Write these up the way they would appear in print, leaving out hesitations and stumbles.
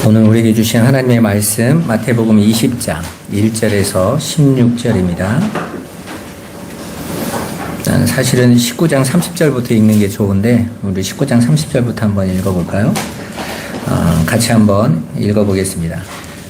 오늘 우리에게 주신 하나님의 말씀 마태복음 20장 1절에서 16절입니다. 사실은 19장 30절부터 읽는 게 좋은데 우리 19장 30절부터 한번 읽어볼까요? 같이 한번 읽어보겠습니다.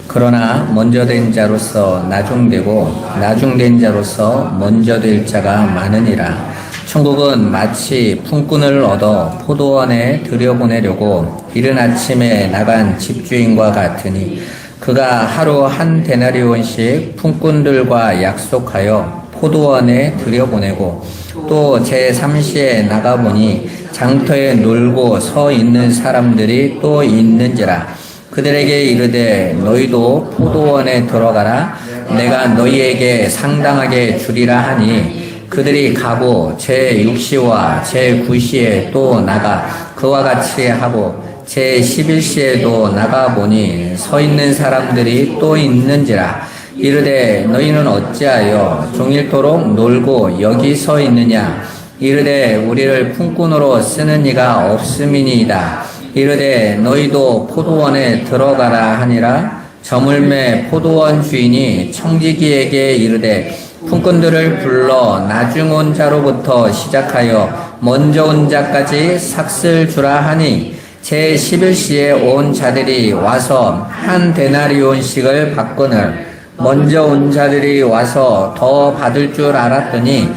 그러나 먼저 된 자로서 나중되고 나중된 자로서 먼저 될 자가 많으니라. 천국은 마치 품꾼을 얻어 포도원에 들여보내려고 이른 아침에 나간 집주인과 같으니 그가 하루 한 데나리온씩 품꾼들과 약속하여 포도원에 들여보내고 또 제3시에 나가보니 장터에 놀고 서 있는 사람들이 또 있는지라. 그들에게 이르되 너희도 포도원에 들어가라. 내가 너희에게 상당하게 주리라 하니 그들이 가고 제6시와 제9시에 또 나가 그와 같이 하고 제11시에도 나가보니 서 있는 사람들이 또 있는지라. 이르되 너희는 어찌하여 종일토록 놀고 여기 서 있느냐. 이르되 우리를 품꾼으로 쓰는 이가 없음이니이다. 이르되 너희도 포도원에 들어가라 하니라. 저물매 포도원 주인이 청지기에게 이르되 품꾼들을 불러 나중 온 자로부터 시작하여 먼저 온 자까지 삭슬 주라 하니 제11시에 온 자들이 와서 한 데나리온씩을 받거늘 먼저 온 자들이 와서 더 받을 줄 알았더니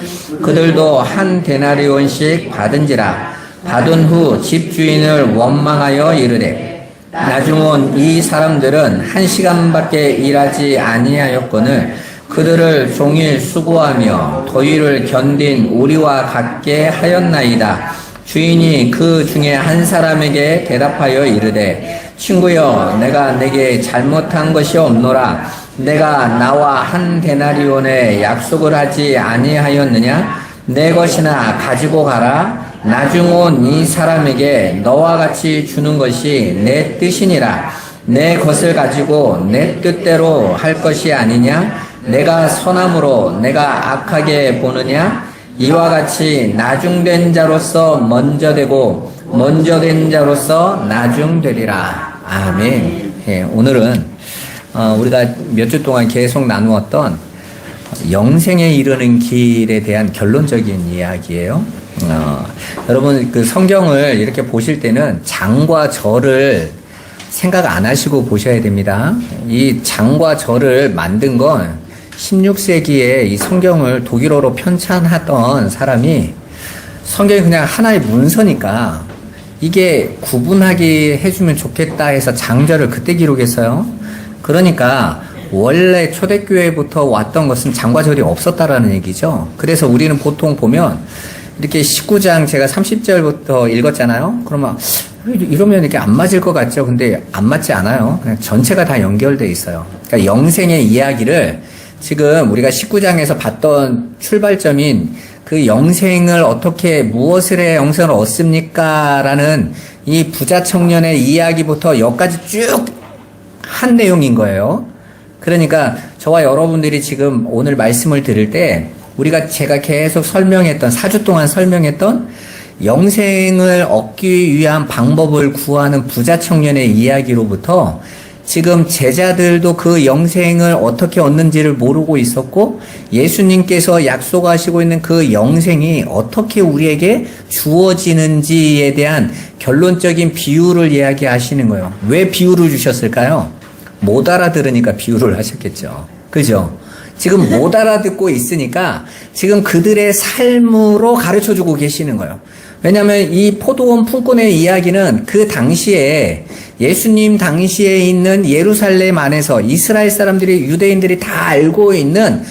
그들도 한 데나리온씩 받은지라. 받은 후 집주인을 원망하여 이르되 나중 온 이 사람들은 1시간밖에 일하지 아니하였거늘 그들을 종일 수고하며 더위를 견딘 우리와 같게 하였나이다. 주인이 그 중에 한 사람에게 대답하여 이르되 친구여 내가 내게 잘못한 것이 없노라. 내가 나와 한 데나리온에 약속을 하지 아니하였느냐. 내 것이나 가지고 가라. 나중 온 이 사람에게 너와 같이 주는 것이 내 뜻이니라. 내 것을 가지고 내 뜻대로 할 것이 아니냐. 내가 선함으로 내가 악하게 보느냐. 이와 같이 나중된 자로서 먼저 되고 먼저 된 자로서 나중되리라. 아멘. 예, 오늘은 우리가 몇 주 동안 계속 나누었던 영생에 이르는 길에 대한 결론적인 이야기예요. 여러분 그 성경을 이렇게 보실 때는 장과 절을 생각 안 하시고 보셔야 됩니다. 이 장과 절을 만든 건 16세기에 이 성경을 독일어로 편찬하던 사람이 성경이 그냥 하나의 문서니까 이게 구분하게 해주면 좋겠다 해서 장절을 그때 기록했어요. 그러니까 원래 초대교회부터 왔던 것은 장과 절이 없었다라는 얘기죠. 그래서 우리는 보통 보면 이렇게 19장 제가 30절부터 읽었잖아요. 그러면 이러면 이렇게 안 맞을 것 같죠. 근데 안 맞지 않아요. 그냥 전체가 다 연결되어 있어요. 그러니까 영생의 이야기를 지금 우리가 19장에서 봤던 출발점인 그 영생을 어떻게 무엇을 해 영생을 얻습니까? 라는 이 부자 청년의 이야기부터 여기까지 쭉 한 내용인 거예요. 그러니까 저와 여러분들이 지금 오늘 말씀을 들을 때 제가 계속 설명했던 4주 동안 설명했던 영생을 얻기 위한 방법을 구하는 부자 청년의 이야기로부터 지금 제자들도 그 영생을 어떻게 얻는지를 모르고 있었고 예수님께서 약속하시고 있는 그 영생이 어떻게 우리에게 주어지는지에 대한 결론적인 비유를 이야기하시는 거예요. 왜 비유를 주셨을까요? 못 알아들으니까 비유를 하셨겠죠. 그죠? 지금 못 알아듣고 있으니까 지금 그들의 삶으로 가르쳐주고 계시는 거예요. 왜냐하면 이 포도원 품꾼의 이야기는 그 당시에 예수님 당시에 있는 예루살렘 안에서 이스라엘 사람들이 유대인들이 다 알고 있는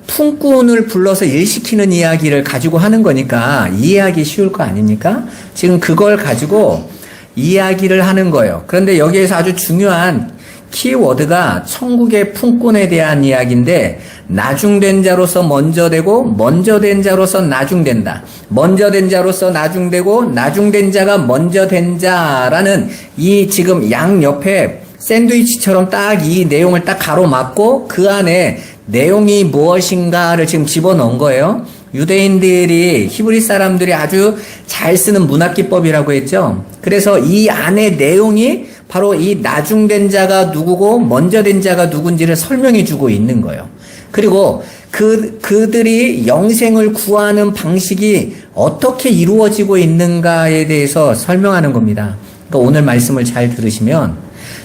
품꾼을 불러서 일시키는 이야기를 가지고 하는 거니까 이해하기 쉬울 거 아닙니까? 지금 그걸 가지고 이야기를 하는 거예요. 그런데 여기에서 아주 중요한 키워드가 천국의 품꾼에 대한 이야기인데 나중된 자로서 먼저 되고 먼저 된 자로서 나중된다. 먼저 된 자로서 나중되고 나중된 자가 먼저 된 자라는 이 지금 양 옆에 샌드위치처럼 딱 이 내용을 딱 가로막고 그 안에 내용이 무엇인가를 지금 집어넣은 거예요. 유대인들이 히브리 사람들이 아주 잘 쓰는 문학기법이라고 했죠. 그래서 이 안에 내용이 바로 이 나중된 자가 누구고 먼저 된 자가 누군지를 설명해 주고 있는 거예요. 그리고 그들이 영생을 구하는 방식이 어떻게 이루어지고 있는가에 대해서 설명하는 겁니다. 그러니까 오늘 말씀을 잘 들으시면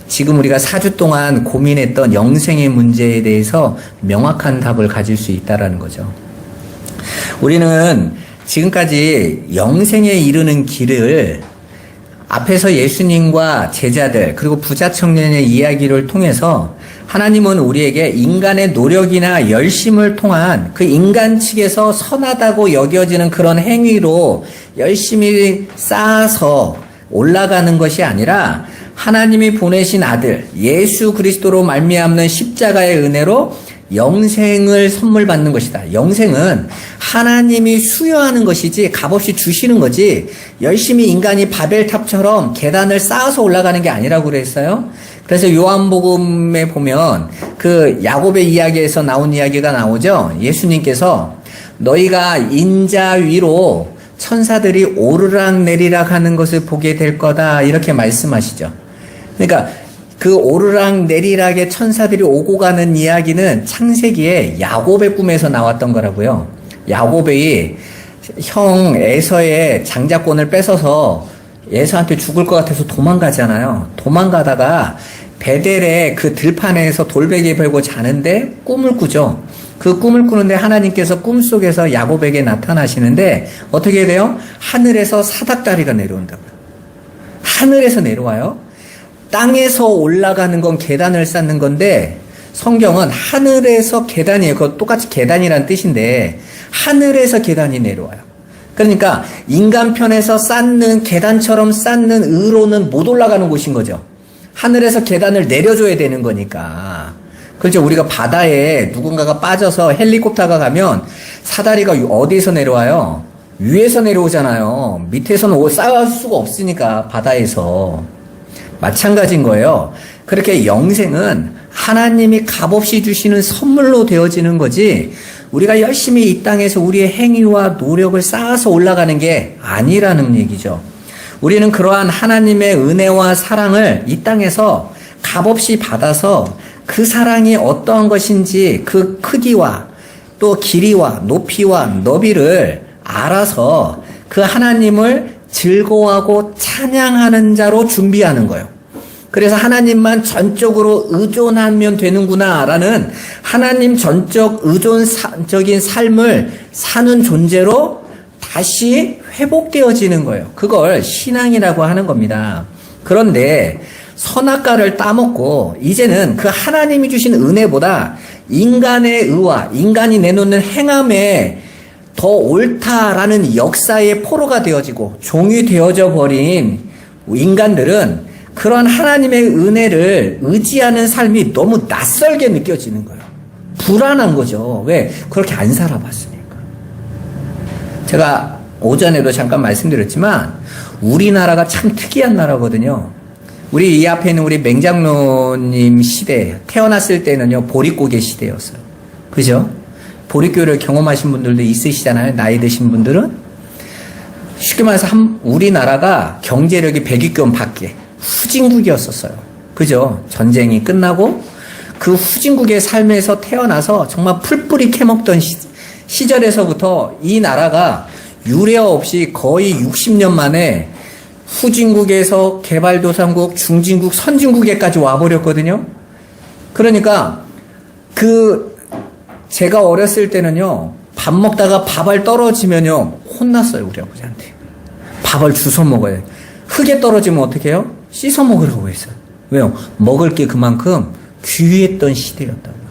지금 우리가 4주 동안 고민했던 영생의 문제에 대해서 명확한 답을 가질 수 있다라는 거죠. 우리는 지금까지 영생에 이르는 길을 앞에서 예수님과 제자들 그리고 부자 청년의 이야기를 통해서 하나님은 우리에게 인간의 노력이나 열심을 통한 그 인간 측에서 선하다고 여겨지는 그런 행위로 열심히 쌓아서 올라가는 것이 아니라 하나님이 보내신 아들 예수 그리스도로 말미암는 십자가의 은혜로 영생을 선물 받는 것이다. 영생은 하나님이 수여하는 것이지 값없이 주시는 거지 열심히 인간이 바벨탑처럼 계단을 쌓아서 올라가는 게 아니라고 그랬어요. 그래서 요한복음에 보면 그 야곱의 이야기에서 나온 이야기가 나오죠. 예수님께서 너희가 인자 위로 천사들이 오르락 내리락 하는 것을 보게 될 거다 이렇게 말씀하시죠. 그러니까 그 오르락 내리락의 천사들이 오고 가는 이야기는 창세기에 야곱의 꿈에서 나왔던 거라고요. 야곱이 형 에서의 장자권을 뺏어서 에서한테 죽을 것 같아서 도망가잖아요. 도망가다가 베델의 그 들판에서 돌베개 베고 자는데 꿈을 꾸죠. 그 꿈을 꾸는데 하나님께서 꿈속에서 야곱에게 나타나시는데 어떻게 돼요? 하늘에서 사닥다리가 내려온다고요. 하늘에서 내려와요. 땅에서 올라가는 건 계단을 쌓는 건데 성경은 하늘에서 계단이에요. 그거 똑같이 계단이란 뜻인데 하늘에서 계단이 내려와요. 그러니까 인간 편에서 쌓는 계단처럼 쌓는 의로는 못 올라가는 곳인 거죠. 하늘에서 계단을 내려줘야 되는 거니까. 그렇죠. 우리가 바다에 누군가가 빠져서 헬리콥터가 가면 사다리가 어디서 내려와요? 위에서 내려오잖아요. 밑에서는 쌓을 수가 없으니까 바다에서. 마찬가지인 거예요. 그렇게 영생은 하나님이 값없이 주시는 선물로 되어지는 거지 우리가 열심히 이 땅에서 우리의 행위와 노력을 쌓아서 올라가는 게 아니라는 얘기죠. 우리는 그러한 하나님의 은혜와 사랑을 이 땅에서 값없이 받아서 그 사랑이 어떠한 것인지 그 크기와 또 길이와 높이와 너비를 알아서 그 하나님을 즐거워하고 찬양하는 자로 준비하는 거예요. 그래서 하나님만 전적으로 의존하면 되는구나라는 하나님 전적 의존적인 삶을 사는 존재로 다시 회복되어지는 거예요. 그걸 신앙이라고 하는 겁니다. 그런데 선악과를 따먹고 이제는 그 하나님이 주신 은혜보다 인간의 의와 인간이 내놓는 행함에 더 옳다라는 역사의 포로가 되어지고 종이 되어져 버린 인간들은 그런 하나님의 은혜를 의지하는 삶이 너무 낯설게 느껴지는 거예요. 불안한 거죠. 왜? 그렇게 안 살아봤으니까. 제가 오전에도 잠깐 말씀드렸지만 우리나라가 참 특이한 나라거든요. 우리 이 앞에 있는 우리 맹장로님 시대 태어났을 때는요 보릿고개 시대였어요. 그죠? 보릿고개를 경험하신 분들도 있으시잖아요. 나이 드신 분들은. 쉽게 말해서 우리나라가 경제력이 100위권 밖에 후진국이었었어요. 그죠? 전쟁이 끝나고 그 후진국의 삶에서 태어나서 정말 풀뿌리 캐먹던 시절에서부터 이 나라가 유례 없이 거의 60년 만에 후진국에서 개발도상국, 중진국, 선진국에까지 와버렸거든요. 그러니까 제가 어렸을 때는요 밥 먹다가 밥알 떨어지면요 혼났어요. 우리 아버지한테. 밥알 주워 먹어야 돼. 흙에 떨어지면 어떻게 해요? 씻어 먹으라고 했어요. 왜요? 먹을 게 그만큼 귀했던 시대였다고요.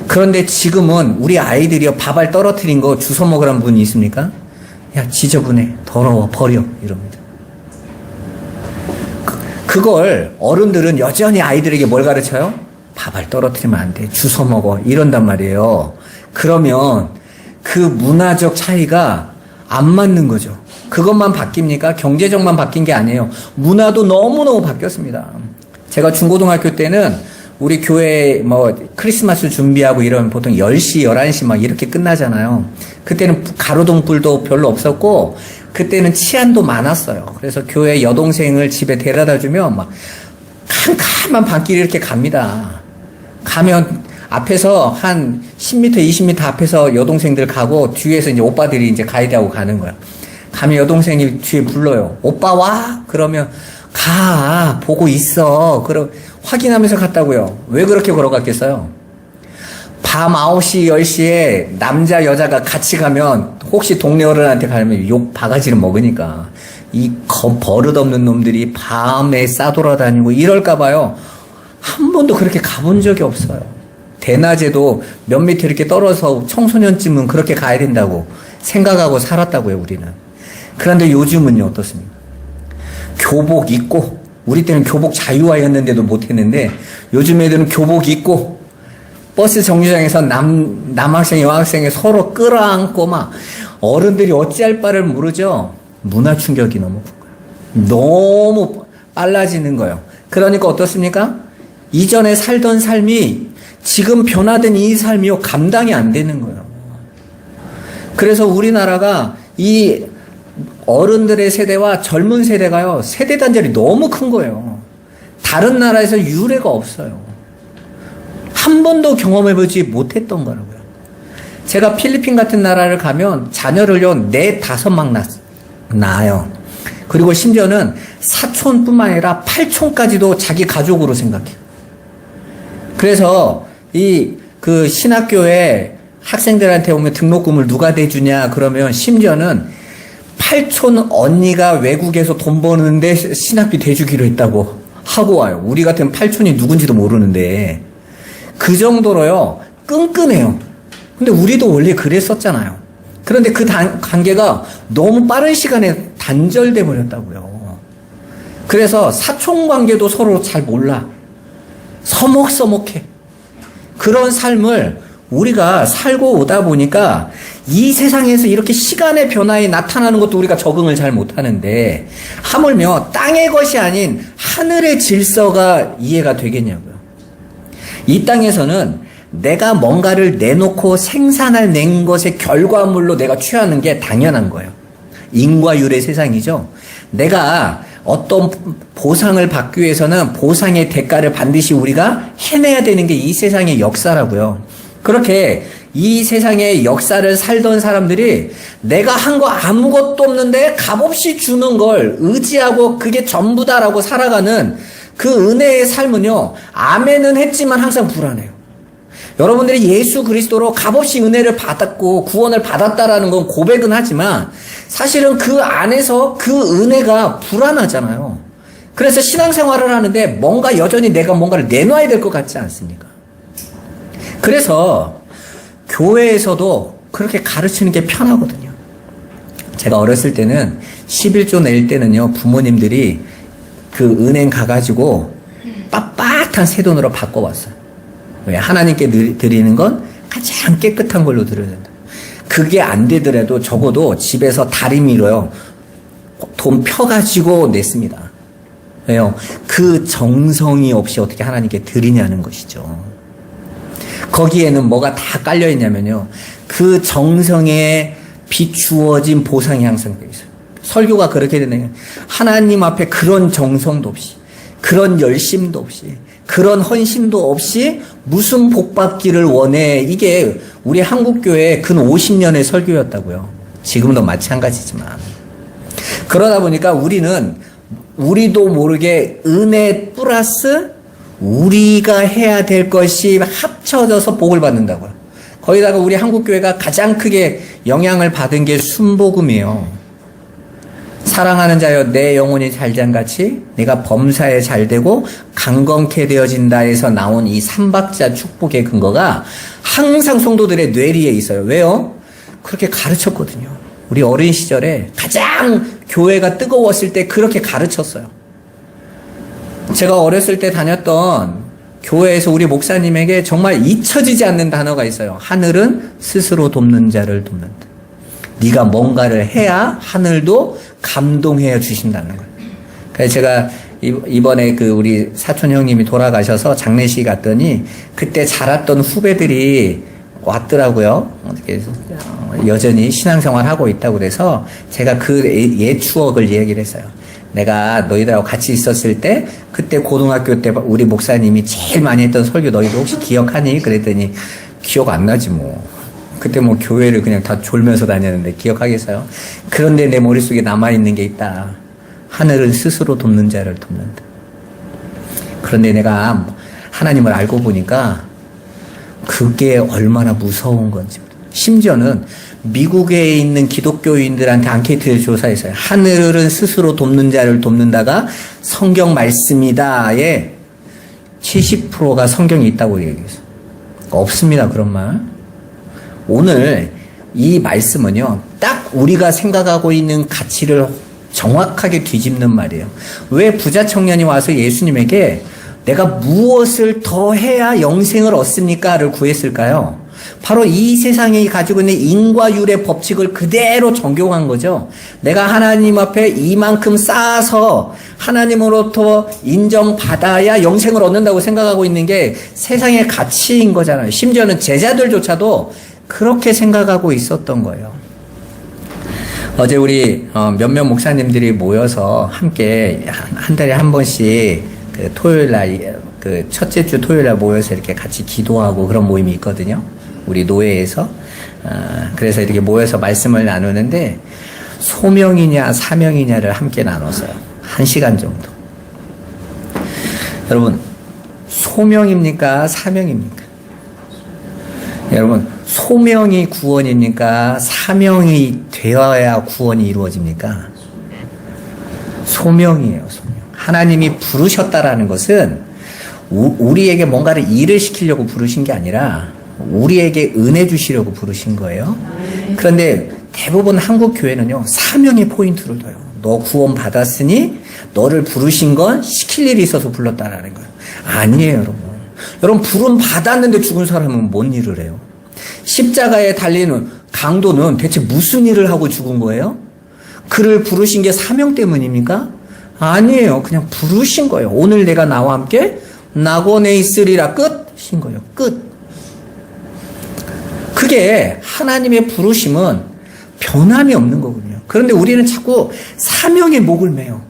그런데 지금은 우리 아이들이요 밥알 떨어뜨린 거 주워 먹으라는 분이 있습니까? 야 지저분해 더러워 버려 이럽니다. 그걸 어른들은 여전히 아이들에게 뭘 가르쳐요? 밥알 떨어뜨리면 안 돼 주워 먹어 이런단 말이에요. 그러면 그 문화적 차이가 안 맞는 거죠. 그것만 바뀝니까? 경제적만 바뀐 게 아니에요. 문화도 너무너무 바뀌었습니다. 제가 중고등학교 때는 우리 교회 크리스마스 준비하고 이러면 보통 10시, 11시 막 이렇게 끝나잖아요. 그때는 가로등불도 별로 없었고 그때는 치안도 많았어요. 그래서 교회 여동생을 집에 데려다 주면 막 캄캄한 밤길이 이렇게 갑니다. 가면 앞에서 한 10m, 20m 앞에서 여동생들 가고 뒤에서 이제 오빠들이 이제 가이드하고 가는 거야. 가면 여동생이 뒤에 불러요. 오빠 와? 그러면 가. 보고 있어. 그럼 확인하면서 갔다고요. 왜 그렇게 걸어갔겠어요? 밤 9시, 10시에 남자, 여자가 같이 가면 혹시 동네 어른한테 가면 욕 바가지를 먹으니까 이 버릇없는 놈들이 밤에 싸돌아다니고 이럴까봐요. 한 번도 그렇게 가본 적이 없어요. 대낮에도 몇 미터 이렇게 떨어서 청소년쯤은 그렇게 가야 된다고 생각하고 살았다고요, 우리는. 그런데 요즘은요, 어떻습니까? 교복 입고, 우리 때는 교복 자유화였는데도 못했는데, 요즘 애들은 교복 입고, 버스 정류장에서 남학생, 여학생이 서로 끌어안고 막, 어른들이 어찌할 바를 모르죠? 문화 충격이 너무 큰 거예요. 너무 빨라지는 거예요. 그러니까 어떻습니까? 이전에 살던 삶이 지금 변화된 이 삶이요, 감당이 안 되는 거예요. 그래서 우리나라가 이 어른들의 세대와 젊은 세대가요, 세대 단절이 너무 큰 거예요. 다른 나라에서 유례가 없어요. 한 번도 경험해보지 못했던 거라고요. 제가 필리핀 같은 나라를 가면 자녀를요, 4, 5막 낳아요. 그리고 심지어는 사촌뿐만 아니라 팔촌까지도 자기 가족으로 생각해요. 그래서 그 신학교에 학생들한테 오면 등록금을 누가 대주냐 그러면 심지어는 팔촌 언니가 외국에서 돈 버는데 신학비 대주기로 했다고 하고 와요. 우리 같은 팔촌이 누군지도 모르는데 그 정도로요 끈끈해요. 근데 우리도 원래 그랬었잖아요. 그런데 그 관계가 너무 빠른 시간에 단절돼 버렸다고요. 그래서 사촌 관계도 서로 잘 몰라. 서먹서먹해. 그런 삶을 우리가 살고 오다 보니까 이 세상에서 이렇게 시간의 변화에 나타나는 것도 우리가 적응을 잘 못하는데 하물며 땅의 것이 아닌 하늘의 질서가 이해가 되겠냐고요. 이 땅에서는 내가 뭔가를 내놓고 생산해낸 것의 결과물로 내가 취하는 게 당연한 거예요. 인과율의 세상이죠. 내가 어떤 보상을 받기 위해서는 보상의 대가를 반드시 우리가 해내야 되는 게 이 세상의 역사라고요. 그렇게 이 세상의 역사를 살던 사람들이 내가 한 거 아무것도 없는데 값없이 주는 걸 의지하고 그게 전부다라고 살아가는 그 은혜의 삶은요, 아멘은 했지만 항상 불안해요. 여러분들이 예수 그리스도로 값없이 은혜를 받았고 구원을 받았다라는 건 고백은 하지만 사실은 그 안에서 그 은혜가 불안하잖아요. 그래서 신앙생활을 하는데 뭔가 여전히 내가 뭔가를 내놔야 될 것 같지 않습니까? 그래서 교회에서도 그렇게 가르치는 게 편하거든요. 제가 어렸을 때는 11조 낼 때는요, 부모님들이 그 은행 가가지고 빳빳한 새 돈으로 바꿔왔어요. 왜? 하나님께 드리는 건 가장 깨끗한 걸로 드려야 된다. 그게 안 되더라도 적어도 집에서 다리미로요, 돈 펴가지고 냈습니다. 왜요? 그 정성이 없이 어떻게 하나님께 드리냐는 것이죠. 거기에는 뭐가 다 깔려있냐면요, 그 정성에 비추어진 보상이 항상 되어 있어요. 설교가 그렇게 되네요. 하나님 앞에 그런 정성도 없이, 그런 열심도 없이, 그런 헌신도 없이 무슨 복 받기를 원해. 이게 우리 한국교회의 근 50년의 설교였다고요. 지금도 마찬가지지만. 그러다 보니까 우리도 모르게 은혜 플러스 우리가 해야 될 것이 합쳐져서 복을 받는다고요. 거기다가 우리 한국교회가 가장 크게 영향을 받은 게 순복음이에요. 사랑하는 자여 내 영혼이 잘장같이 내가 범사에 잘되고 강건케 되어진다에서 나온 이 삼박자 축복의 근거가 항상 성도들의 뇌리에 있어요. 왜요? 그렇게 가르쳤거든요. 우리 어린 시절에 가장 교회가 뜨거웠을 때 그렇게 가르쳤어요. 제가 어렸을 때 다녔던 교회에서 우리 목사님에게 정말 잊혀지지 않는 단어가 있어요. 하늘은 스스로 돕는 자를 돕는다. 네가 뭔가를 해야 하늘도 감동해 주신다는 거예요. 그래서 제가 이번에 그 우리 사촌 형님이 돌아가셔서 장례식 갔더니 그때 자랐던 후배들이 왔더라고요. 어떻게 여전히 신앙생활 하고 있다고 그래서 제가 그 옛 추억을 얘기를 했어요. 내가 너희들하고 같이 있었을 때 그때 고등학교 때 우리 목사님이 제일 많이 했던 설교 너희들 혹시 기억하니? 그랬더니 기억 안 나지 뭐. 그때 뭐 교회를 그냥 다 졸면서 다녔는데 기억하겠어요? 그런데 내 머릿속에 남아있는 게 있다. 하늘은 스스로 돕는 자를 돕는다. 그런데 내가 하나님을 알고 보니까 그게 얼마나 무서운 건지. 심지어는 미국에 있는 기독교인들한테 앙케이트를 조사했어요. 하늘은 스스로 돕는 자를 돕는다가 성경 말씀이다에 70%가 성경이 있다고 얘기했어요. 없습니다, 그런 말. 오늘 이 말씀은요, 딱 우리가 생각하고 있는 가치를 정확하게 뒤집는 말이에요. 왜 부자 청년이 와서 예수님에게 내가 무엇을 더 해야 영생을 얻습니까?를 구했을까요? 바로 이 세상이 가지고 있는 인과율의 법칙을 그대로 적용한 거죠. 내가 하나님 앞에 이만큼 쌓아서 하나님으로부터 인정받아야 영생을 얻는다고 생각하고 있는 게 세상의 가치인 거잖아요. 심지어는 제자들조차도 그렇게 생각하고 있었던 거예요. 어제 우리 몇몇 목사님들이 모여서 함께 한 달에 한 번씩 그 토요일 날, 그 첫째 주 토요일 날 모여서 이렇게 같이 기도하고 그런 모임이 있거든요. 우리 노회에서. 그래서 이렇게 모여서 말씀을 나누는데 소명이냐 사명이냐를 함께 나눠서요. 1시간 정도. 여러분, 소명입니까? 사명입니까? 여러분, 소명이 구원입니까? 사명이 되어야 구원이 이루어집니까? 소명이에요, 소명. 하나님이 부르셨다라는 것은 우리에게 뭔가를 일을 시키려고 부르신 게 아니라 우리에게 은혜 주시려고 부르신 거예요. 그런데 대부분 한국 교회는요, 사명의 포인트를 둬요. 너 구원 받았으니 너를 부르신 건 시킬 일이 있어서 불렀다라는 거예요. 아니에요, 여러분. 여러분, 부름 받았는데 죽은 사람은 뭔 일을 해요? 십자가에 달리는 강도는 대체 무슨 일을 하고 죽은 거예요? 그를 부르신 게 사명 때문입니까? 아니에요. 그냥 부르신 거예요. 오늘 내가 나와 함께 낙원에 있으리라. 끝인 거예요. 끝. 그게 하나님의 부르심은 변함이 없는 거군요. 그런데 우리는 자꾸 사명에 목을 매요.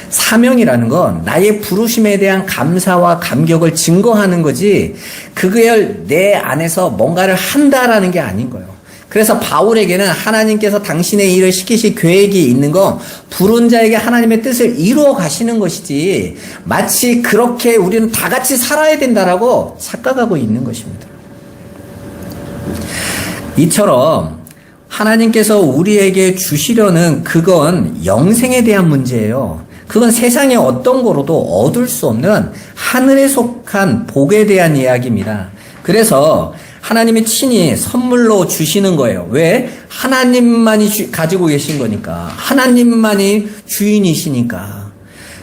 사명이라는 건 나의 부르심에 대한 감사와 감격을 증거하는 거지, 그걸 내 안에서 뭔가를 한다라는 게 아닌 거예요. 그래서 바울에게는 하나님께서 당신의 일을 시키실 계획이 있는 건 부른 자에게 하나님의 뜻을 이루어 가시는 것이지, 마치 그렇게 우리는 다 같이 살아야 된다라고 착각하고 있는 것입니다. 이처럼 하나님께서 우리에게 주시려는 그건 영생에 대한 문제예요. 그건 세상의 어떤 거로도 얻을 수 없는 하늘에 속한 복에 대한 이야기입니다. 그래서 하나님이 친히 선물로 주시는 거예요. 왜? 하나님만이 가지고 계신 거니까. 하나님만이 주인이시니까.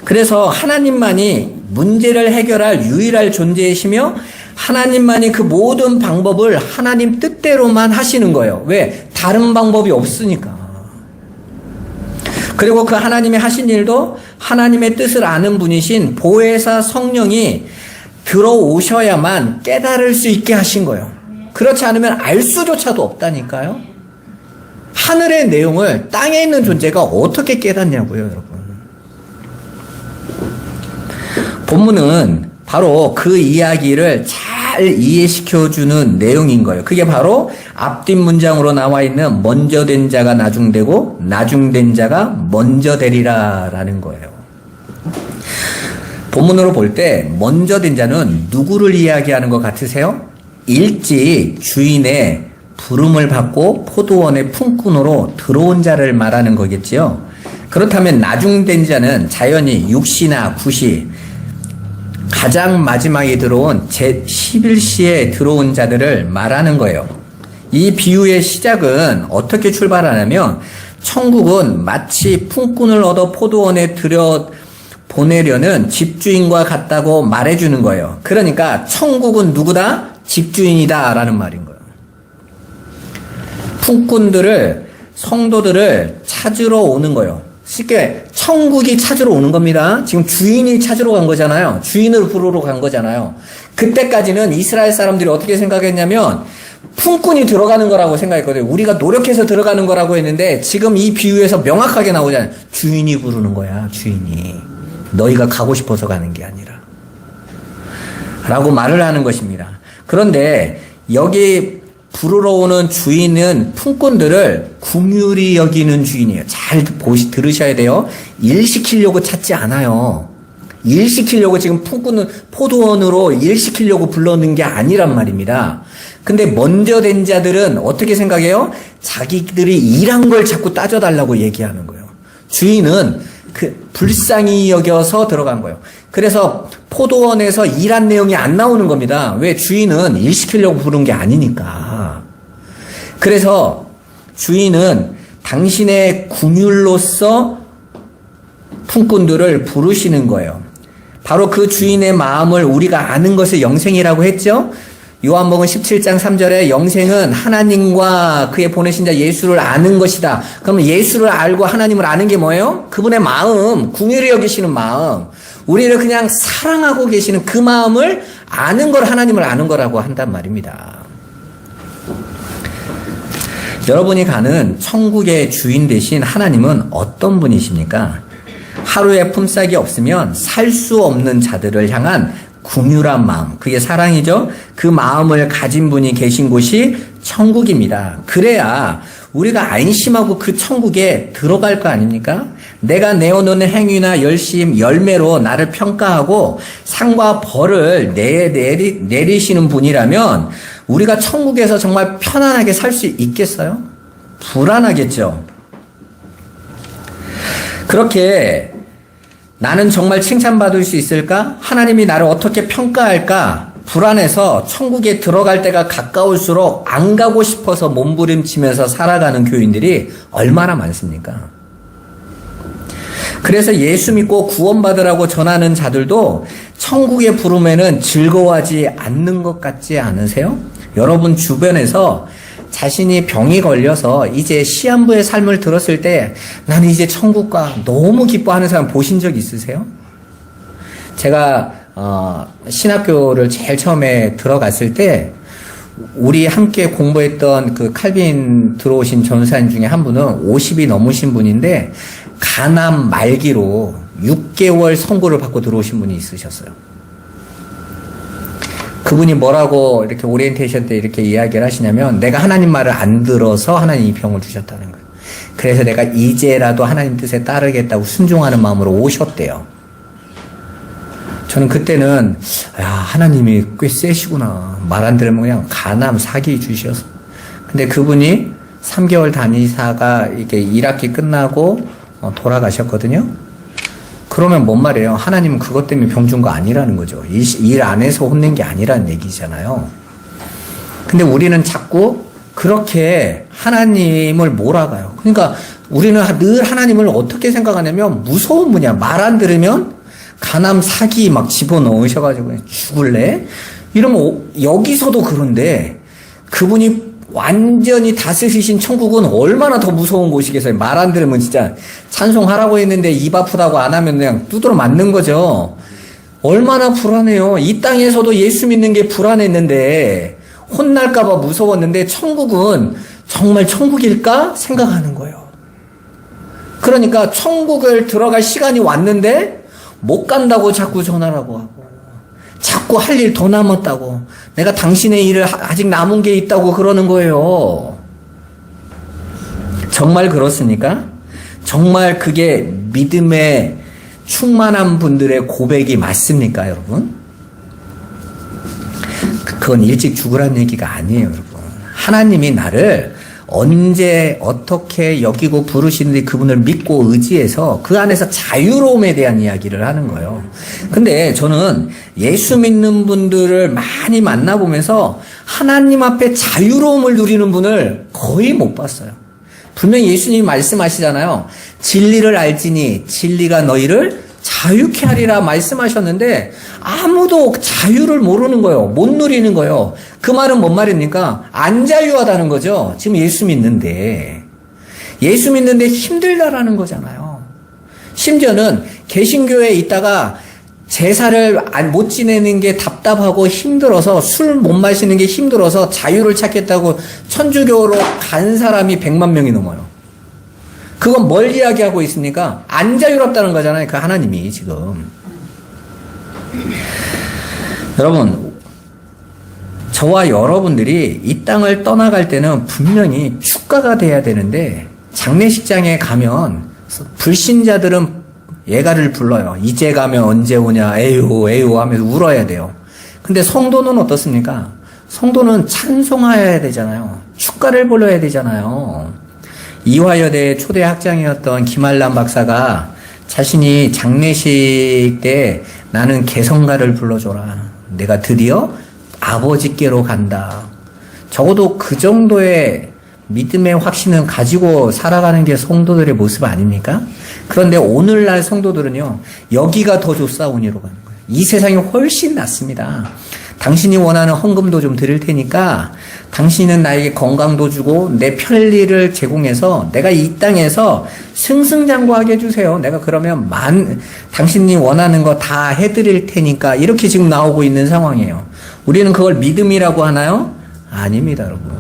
그래서 하나님만이 문제를 해결할 유일한 존재이시며 하나님만이 그 모든 방법을 하나님 뜻대로만 하시는 거예요. 왜? 다른 방법이 없으니까. 그리고 그 하나님이 하신 일도 하나님의 뜻을 아는 분이신 보혜사 성령이 들어오셔야만 깨달을 수 있게 하신 거예요. 그렇지 않으면 알 수조차도 없다니까요. 하늘의 내용을 땅에 있는 존재가 어떻게 깨닫냐고요, 여러분. 본문은 바로 그 이야기를 잘 이해시켜주는 내용인 거예요. 그게 바로 앞뒷 문장으로 나와 있는 먼저 된 자가 나중되고 나중된 자가 먼저 되리라 라는 거예요. 본문으로 볼 때 먼저 된 자는 누구를 이야기하는 것 같으세요? 일찍 주인의 부름을 받고 포도원의 품꾼으로 들어온 자를 말하는 거겠지요. 그렇다면 나중된 자는 자연히 6시나 9시, 가장 마지막에 들어온 제11시에 들어온 자들을 말하는 거예요. 이 비유의 시작은 어떻게 출발하냐면, 천국은 마치 품꾼을 얻어 포도원에 보내려는 집주인과 같다고 말해주는 거예요. 그러니까 천국은 누구다? 집주인이다 라는 말인 거예요. 품꾼들을, 성도들을 찾으러 오는 거예요. 쉽게 천국이 찾으러 오는 겁니다. 지금 주인이 찾으러 간 거잖아요. 주인을 부르러 간 거잖아요. 그때까지는 이스라엘 사람들이 어떻게 생각했냐면 품꾼이 들어가는 거라고 생각했거든요. 우리가 노력해서 들어가는 거라고 했는데 지금 이 비유에서 명확하게 나오잖아요. 주인이 부르는 거야, 주인이. 너희가 가고 싶어서 가는 게 아니라. 라고 말을 하는 것입니다. 그런데 여기 부르러 오는 주인은 품꾼들을 긍휼히 여기는 주인이에요. 잘 들으셔야 돼요. 일 시키려고 찾지 않아요. 일 시키려고 지금 품꾼은 포도원으로 일 시키려고 불러는 게 아니란 말입니다. 근데 먼저 된 자들은 어떻게 생각해요? 자기들이 일한 걸 자꾸 따져달라고 얘기하는 거예요. 주인은 불쌍히 여겨서 들어간 거예요. 그래서 포도원에서 일한 내용이 안 나오는 겁니다. 왜? 주인은 일 시키려고 부른 게 아니니까. 그래서 주인은 당신의 긍휼로서 품꾼들을 부르시는 거예요. 바로 그 주인의 마음을 우리가 아는 것을 영생이라고 했죠. 요한복음 17장 3절에 영생은 하나님과 그의 보내신 자 예수를 아는 것이다. 그러면 예수를 알고 하나님을 아는 게 뭐예요? 그분의 마음, 긍휼히 여기시는 마음. 우리를 그냥 사랑하고 계시는 그 마음을 아는 걸 하나님을 아는 거라고 한단 말입니다. 여러분이 가는 천국의 주인 되신 하나님은 어떤 분이십니까? 하루에 품삯이 없으면 살 수 없는 자들을 향한 긍휼한 마음, 그게 사랑이죠. 그 마음을 가진 분이 계신 곳이 천국입니다. 그래야 우리가 안심하고 그 천국에 들어갈 거 아닙니까? 내가 내어놓는 행위나 열매로 나를 평가하고 상과 벌을 내리시는 분이라면 우리가 천국에서 정말 편안하게 살 수 있겠어요? 불안하겠죠. 그렇게 나는 정말 칭찬받을 수 있을까? 하나님이 나를 어떻게 평가할까? 불안해서 천국에 들어갈 때가 가까울수록 안 가고 싶어서 몸부림치면서 살아가는 교인들이 얼마나 많습니까? 그래서 예수 믿고 구원받으라고 전하는 자들도 천국의 부름에는 즐거워하지 않는 것 같지 않으세요? 여러분 주변에서 자신이 병이 걸려서 이제 시한부의 삶을 들었을 때 나는 이제 천국 가 너무 기뻐하는 사람 보신 적 있으세요? 제가 신학교를 제일 처음에 들어갔을 때 우리 함께 공부했던 그 칼빈 들어오신 전사님 중에 한 분은 50이 넘으신 분인데 간암 말기로 6개월 선고를 받고 들어오신 분이 있으셨어요. 그분이 뭐라고 이렇게 오리엔테이션 때 이렇게 이야기를 하시냐면 내가 하나님 말을 안 들어서 하나님이 병을 주셨다는 거예요. 그래서 내가 이제라도 하나님 뜻에 따르겠다고 순종하는 마음으로 오셨대요. 저는 그때는 하나님이 꽤 세시구나. 말 안 들으면 그냥 간암 사기 주셔서. 근데 그분이 3개월 다니다가 이렇게 1학기 끝나고 돌아가셨거든요. 그러면 뭔 말이에요? 하나님은 그것 때문에 병 준 거 아니라는 거죠. 일 안에서 혼낸 게 아니라는 얘기잖아요. 근데 우리는 자꾸 그렇게 하나님을 몰아가요. 그러니까 우리는 늘 하나님을 어떻게 생각하냐면 무서운 분이야. 말 안 들으면 간암 사기 막 집어넣으셔가지고 죽을래? 이러면 여기서도 그런데 그분이 완전히 다스리신 천국은 얼마나 더 무서운 곳이겠어요. 말 안 들으면 진짜 찬송하라고 했는데 입 아프다고 안 하면 그냥 두드러 맞는 거죠. 얼마나 불안해요. 이 땅에서도 예수 믿는 게 불안했는데 혼날까봐 무서웠는데 천국은 정말 천국일까 생각하는 거예요. 그러니까 천국을 들어갈 시간이 왔는데 못 간다고 자꾸 전화라고 하고 자꾸 할 일 더 남았다고 내가 당신의 일을 아직 남은 게 있다고 그러는 거예요. 정말 그렇습니까? 정말 그게 믿음에 충만한 분들의 고백이 맞습니까, 여러분? 그건 일찍 죽으라는 얘기가 아니에요, 여러분. 하나님이 나를 언제 어떻게 여기고 부르시는지 그분을 믿고 의지해서 그 안에서 자유로움에 대한 이야기를 하는 거예요. 근데 저는 예수 믿는 분들을 많이 만나보면서 하나님 앞에 자유로움을 누리는 분을 거의 못 봤어요. 분명히 예수님이 말씀하시잖아요. 진리를 알지니 진리가 너희를 자유케 하리라 말씀하셨는데 아무도 자유를 모르는 거예요. 못 누리는 거예요. 그 말은 뭔 말입니까? 안 자유하다는 거죠. 지금 예수 믿는데 힘들다라는 거잖아요. 심지어는 개신교에 있다가 제사를 못 지내는 게 답답하고 힘들어서 술 못 마시는 게 힘들어서 자유를 찾겠다고 천주교로 간 사람이 100만 명이 넘어요. 그건 뭘 이야기하고 있습니까? 안 자유롭다는 거잖아요. 그 하나님이 지금. 여러분, 저와 여러분들이 이 땅을 떠나갈 때는 분명히 축가가 돼야 되는데 장례식장에 가면 불신자들은 예가를 불러요. 이제 가면 언제 오냐, 에휴 에휴 하면서 울어야 돼요. 근데 성도는 어떻습니까? 성도는 찬송해야 되잖아요. 축가를 불러야 되잖아요. 이화여대 초대 학장이었던 김한란 박사가 자신이 장례식 때 나는 개성가를 불러줘라. 내가 드디어 아버지께로 간다. 적어도 그 정도의 믿음의 확신은 가지고 살아가는 게 성도들의 모습 아닙니까? 그런데 오늘날 성도들은요, 여기가 더 좋사오니로 가는 거예요. 이 세상이 훨씬 낫습니다. 당신이 원하는 헌금도 좀 드릴 테니까 당신은 나에게 건강도 주고 내 편리를 제공해서 내가 이 땅에서 승승장구하게 해주세요. 내가 그러면 당신이 원하는 거 다 해드릴 테니까 이렇게 지금 나오고 있는 상황이에요. 우리는 그걸 믿음이라고 하나요? 아닙니다, 여러분.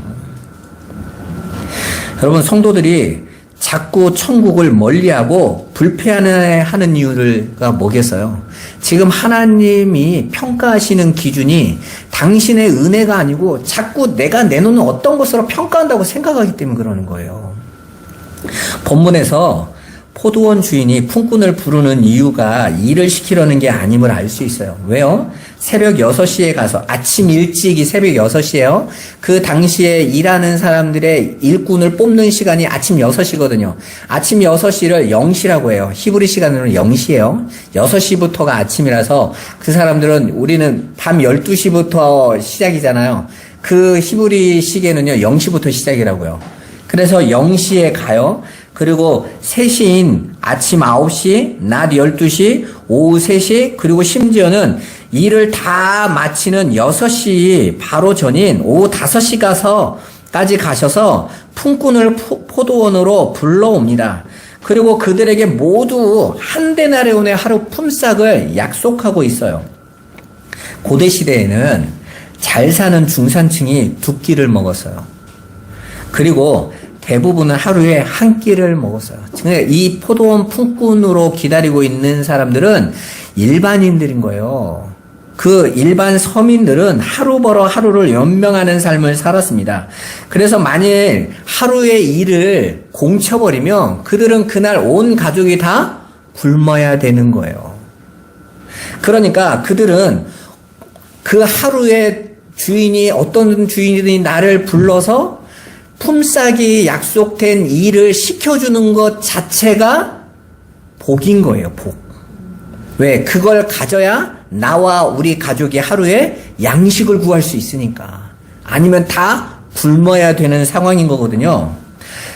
여러분, 성도들이 자꾸 천국을 멀리하고 불패하는 이유가 뭐겠어요? 지금 하나님이 평가하시는 기준이 당신의 은혜가 아니고 자꾸 내가 내놓는 어떤 것으로 평가한다고 생각하기 때문에 그러는 거예요. 본문에서 포도원 주인이 품꾼을 부르는 이유가 일을 시키려는 게 아님을 알 수 있어요. 왜요? 새벽 6시에 가서 아침 일찍이 새벽 6시에요. 그 당시에 일하는 사람들의 일꾼을 뽑는 시간이 아침 6시거든요. 아침 6시를 0시라고 해요. 히브리 시간으로는 0시예요. 6시부터가 아침이라서 그 사람들은 우리는 밤 12시부터 시작이잖아요. 그 히브리 시계는요 0시부터 시작이라고요. 그래서 0시에 가요. 그리고 3시인 아침 9시, 낮 12시, 오후 3시, 그리고 심지어는 일을 다 마치는 6시 바로 전인 오후 5시까지 가셔서 품꾼을 포도원으로 불러옵니다. 그리고 그들에게 모두 한 데나리온의 하루 품삯을 약속하고 있어요. 고대 시대에는 잘 사는 중산층이 두 끼를 먹었어요. 그리고 대부분은 하루에 한 끼를 먹었어요. 이 포도원 품꾼으로 기다리고 있는 사람들은 일반인들인 거예요. 그 일반 서민들은 하루 벌어 하루를 연명하는 삶을 살았습니다. 그래서 만일 하루의 일을 공쳐버리면 그들은 그날 온 가족이 다 굶어야 되는 거예요. 그러니까 그들은 그 하루의 주인이 어떤 주인이 나를 불러서 품삯이 약속된 일을 시켜주는 것 자체가 복인 거예요, 복. 왜? 그걸 가져야 나와 우리 가족이 하루에 양식을 구할 수 있으니까. 아니면 다 굶어야 되는 상황인 거거든요.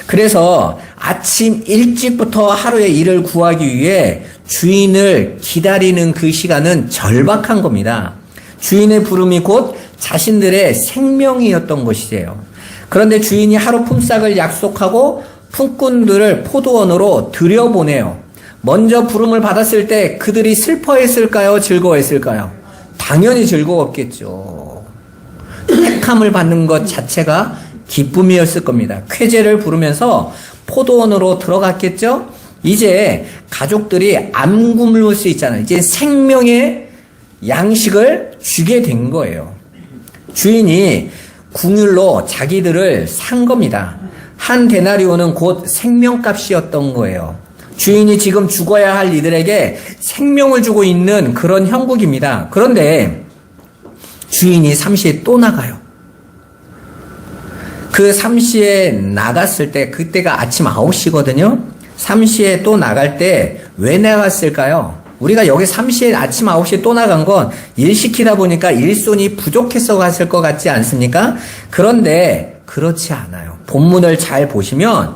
그래서 아침 일찍부터 하루의 일을 구하기 위해 주인을 기다리는 그 시간은 절박한 겁니다. 주인의 부름이 곧 자신들의 생명이었던 것이에요. 그런데 주인이 하루 품삯을 약속하고 품꾼들을 포도원으로 들여보내요. 먼저 부름을 받았을 때 그들이 슬퍼했을까요? 즐거워했을까요? 당연히 즐거웠겠죠. 택함을 받는 것 자체가 기쁨이었을 겁니다. 쾌재를 부르면서 포도원으로 들어갔겠죠? 이제 가족들이 안 굶을 수 있잖아요. 이제 생명의 양식을 주게 된 거예요. 주인이 궁율로 자기들을 산 겁니다. 한 데나리온은 곧 생명값이었던 거예요. 주인이 지금 죽어야 할 이들에게 생명을 주고 있는 그런 형국입니다. 그런데 주인이 삼시에 또 나가요. 그 삼시에 나갔을 때 그때가 아침 9시거든요. 삼시에 또 나갈 때 왜 나갔을까요? 우리가 여기 삼시에 아침 9시에 또 나간 건 일 시키다 보니까 일손이 부족해서 갔을 것 같지 않습니까? 그런데 그렇지 않아요. 본문을 잘 보시면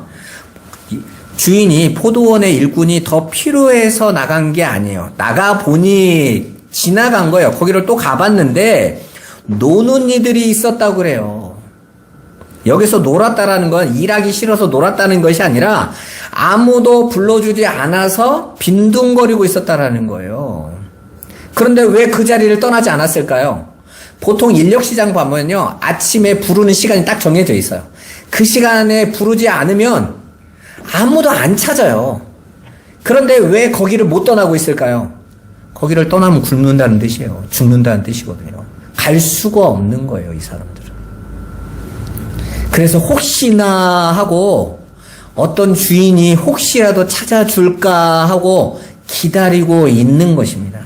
주인이 포도원의 일꾼이 더 필요해서 나간 게 아니에요. 나가보니 지나간 거예요. 거기를 또 가봤는데 노는 이들이 있었다고 그래요. 여기서 놀았다라는 건 일하기 싫어서 놀았다는 것이 아니라 아무도 불러주지 않아서 빈둥거리고 있었다라는 거예요. 그런데 왜 그 자리를 떠나지 않았을까요? 보통 인력시장 보면요, 아침에 부르는 시간이 딱 정해져 있어요. 그 시간에 부르지 않으면 아무도 안 찾아요. 그런데 왜 거기를 못 떠나고 있을까요? 거기를 떠나면 굶는다는 뜻이에요. 죽는다는 뜻이거든요. 갈 수가 없는 거예요, 이 사람들은. 그래서 혹시나 하고 어떤 주인이 혹시라도 찾아줄까 하고 기다리고 있는 것입니다.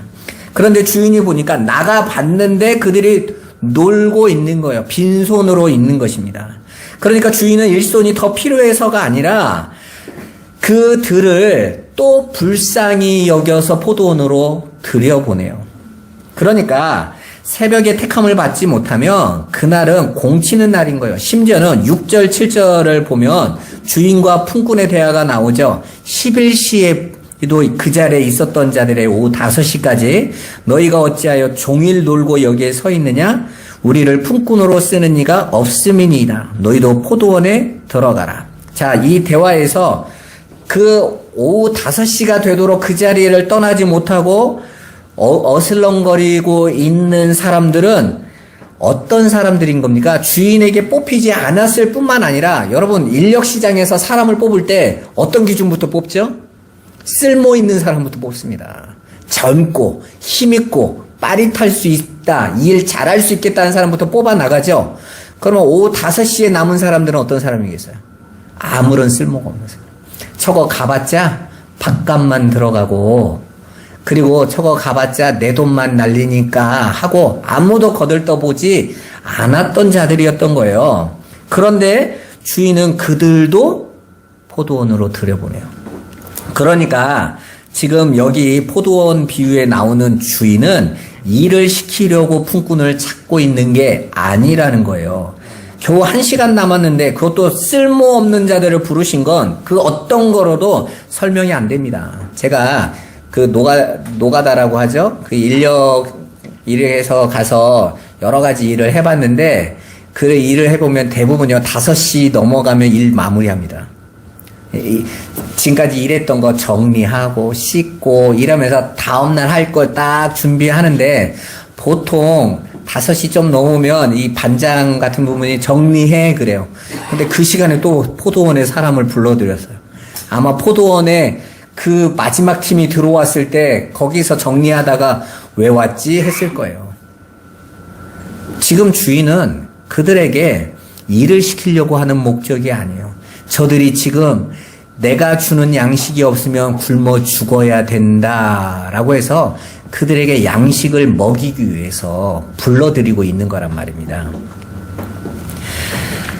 그런데 주인이 보니까 나가봤는데 그들이 놀고 있는 거예요. 빈손으로 있는 것입니다. 그러니까 주인은 일손이 더 필요해서가 아니라 그들을 또 불쌍히 여겨서 포도원으로 들여보내요. 그러니까 새벽에 택함을 받지 못하면 그날은 공치는 날인 거예요. 심지어는 6절, 7절을 보면 주인과 품꾼의 대화가 나오죠. 11시에도 그 자리에 있었던 자들의 오후 5시까지 너희가 어찌하여 종일 놀고 여기에 서 있느냐? 우리를 품꾼으로 쓰는 이가 없음이니이다. 너희도 포도원에 들어가라. 자, 이 대화에서 그 오후 5시가 되도록 그 자리를 떠나지 못하고 어슬렁거리고 있는 사람들은 어떤 사람들인 겁니까? 주인에게 뽑히지 않았을 뿐만 아니라 여러분 인력시장에서 사람을 뽑을 때 어떤 기준부터 뽑죠? 쓸모 있는 사람부터 뽑습니다. 젊고 힘있고 빠릿할 수 있다, 일 잘할 수 있겠다는 사람부터 뽑아 나가죠. 그러면 오후 5시에 남은 사람들은 어떤 사람이겠어요? 아무런 쓸모가 없는 사람. 저거 가봤자 밥값만 들어가고 그리고 저거 가봤자 내 돈만 날리니까 하고 아무도 거들떠보지 않았던 자들이었던 거예요. 그런데 주인은 그들도 포도원으로 들여보내요. 그러니까 지금 여기 포도원 비유에 나오는 주인은 일을 시키려고 품꾼을 찾고 있는 게 아니라는 거예요. 겨우 1시간 남았는데 그것도 쓸모없는 자들을 부르신 건 그 어떤 거로도 설명이 안 됩니다. 제가 그 노가다라고 하죠. 그 일에서 가서 여러 가지 일을 해봤는데 그 일을 해보면 대부분요 5시 넘어가면 일 마무리합니다. 지금까지 일했던 거 정리하고 씻고 이러면서 다음날 할 걸 딱 준비하는데 보통 5시 좀 넘으면 이 반장 같은 부분이 정리해 그래요. 근데 그 시간에 또 포도원에 사람을 불러들였어요. 아마 포도원에 그 마지막 팀이 들어왔을 때 거기서 정리하다가 왜 왔지 했을 거예요. 지금 주인은 그들에게 일을 시키려고 하는 목적이 아니에요. 저들이 지금 내가 주는 양식이 없으면 굶어 죽어야 된다라고 해서 그들에게 양식을 먹이기 위해서 불러들이고 있는 거란 말입니다.